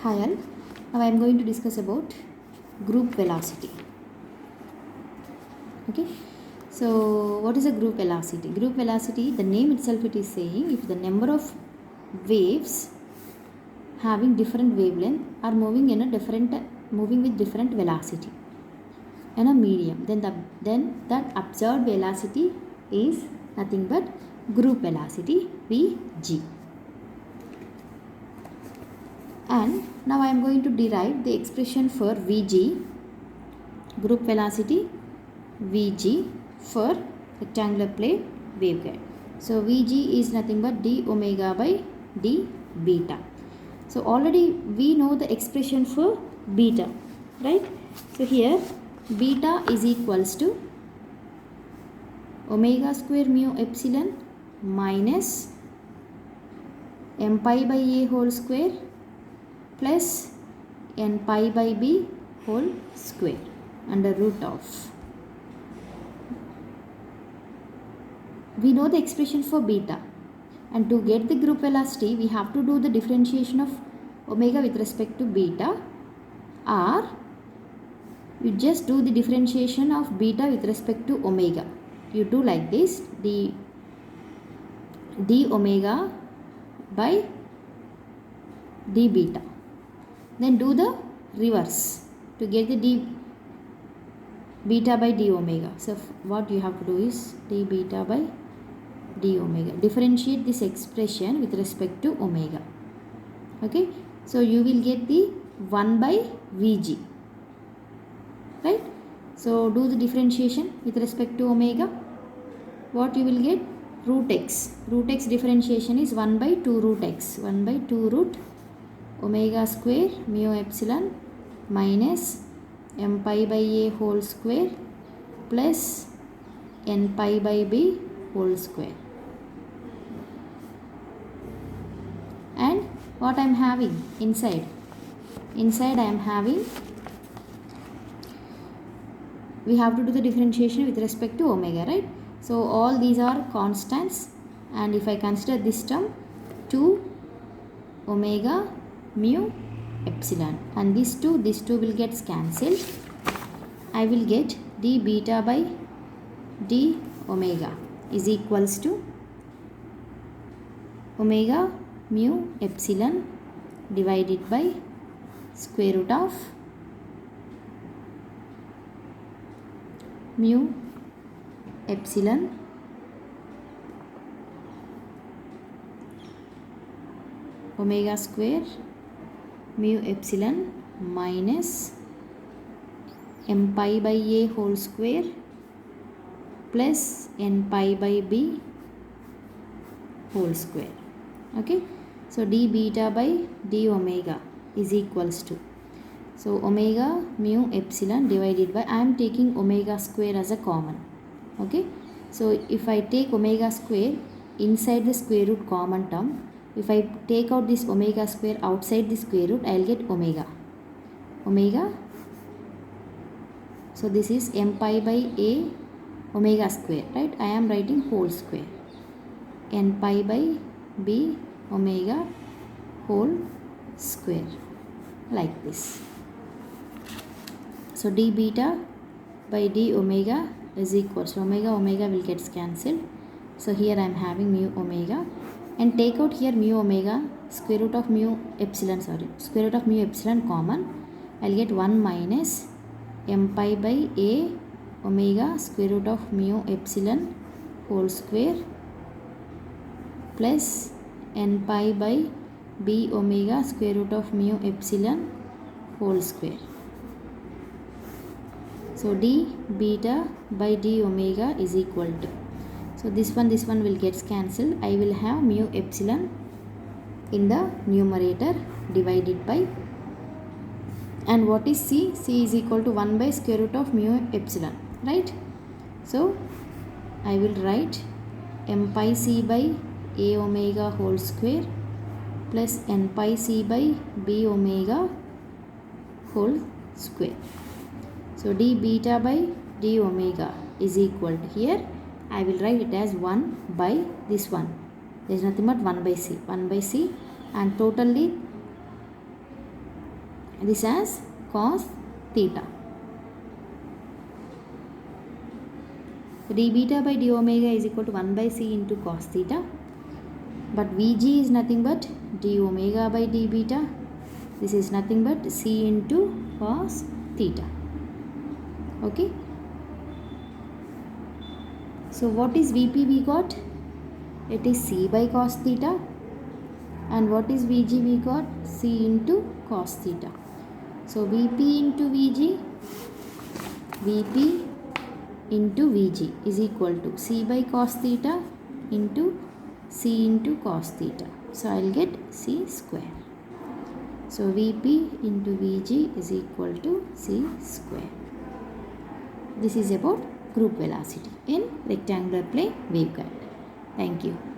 Hi all. Now I am going to discuss about group velocity. Okay. So what is a group velocity? Group velocity, the name itself it is saying if the number of waves having different wavelength are moving with different velocity in a medium, then that observed velocity is nothing but group velocity Vg. And now I am going to derive the expression for Vg, group velocity Vg for rectangular plane waveguide. So Vg is nothing but d omega by d beta. So already we know the expression for beta, right? So here beta is equals to omega square mu epsilon minus m pi by a whole square plus n pi by b whole square under root of. We know the expression for beta, and to get the group velocity we have to do the differentiation of omega with respect to beta, or you just do the differentiation of beta with respect to omega. You do like this, d omega by d beta. Then do the reverse to get the d beta by d omega. So what you have to do is d beta by d omega. Differentiate this expression with respect to omega. Okay. So you will get the 1 by Vg. Right. So do the differentiation with respect to omega. What you will get? Root x. Root x differentiation is 1 by 2 root x. 1 by 2 root omega square mu epsilon minus m pi by a whole square plus n pi by b whole square. And what I am having inside I am having, we have to do the differentiation with respect to omega, right? So all these are constants, and if I consider this term 2 omega mu epsilon, and this 2 will get cancelled. I will get d beta by d omega is equals to omega mu epsilon divided by square root of mu epsilon omega square mu epsilon minus m pi by a whole square plus n pi by b whole square. Okay. So d beta by d omega is equals to, so omega mu epsilon divided by, I am taking omega square as a common. Okay. So if I take omega square inside the square root common term, if I take out this omega square outside the square root, I will get omega. So this is m pi by a omega square, right? I am writing whole square. N pi by b omega whole square, like this. So d beta by d omega is equals to omega will get cancelled. So here I am having mu omega, and take out here mu omega, square root of mu epsilon common. I will get 1 minus m pi by a omega square root of mu epsilon whole square plus n pi by b omega square root of mu epsilon whole square. So d beta by d omega is equal to, so this one will get cancelled. I will have mu epsilon in the numerator divided by, and what is c? C is equal to 1 by square root of mu epsilon, right? So I will write m pi c by a omega whole square plus n pi c by b omega whole square. So d beta by d omega is equal to, here I will write it as 1 by this one. There is nothing but 1 by c, and totally this as cos theta. d beta by d omega is equal to 1 by c into cos theta. But Vg is nothing but d omega by d beta. This is nothing but c into cos theta. Okay. So what is Vp we got? It is c by cos theta. And what is Vg we got? C into cos theta. So Vp into Vg, Vp into Vg is equal to c by cos theta into c into cos theta. So I will get c square. So Vp into Vg is equal to c square. This is about group velocity in rectangular plane waveguide. Thank you.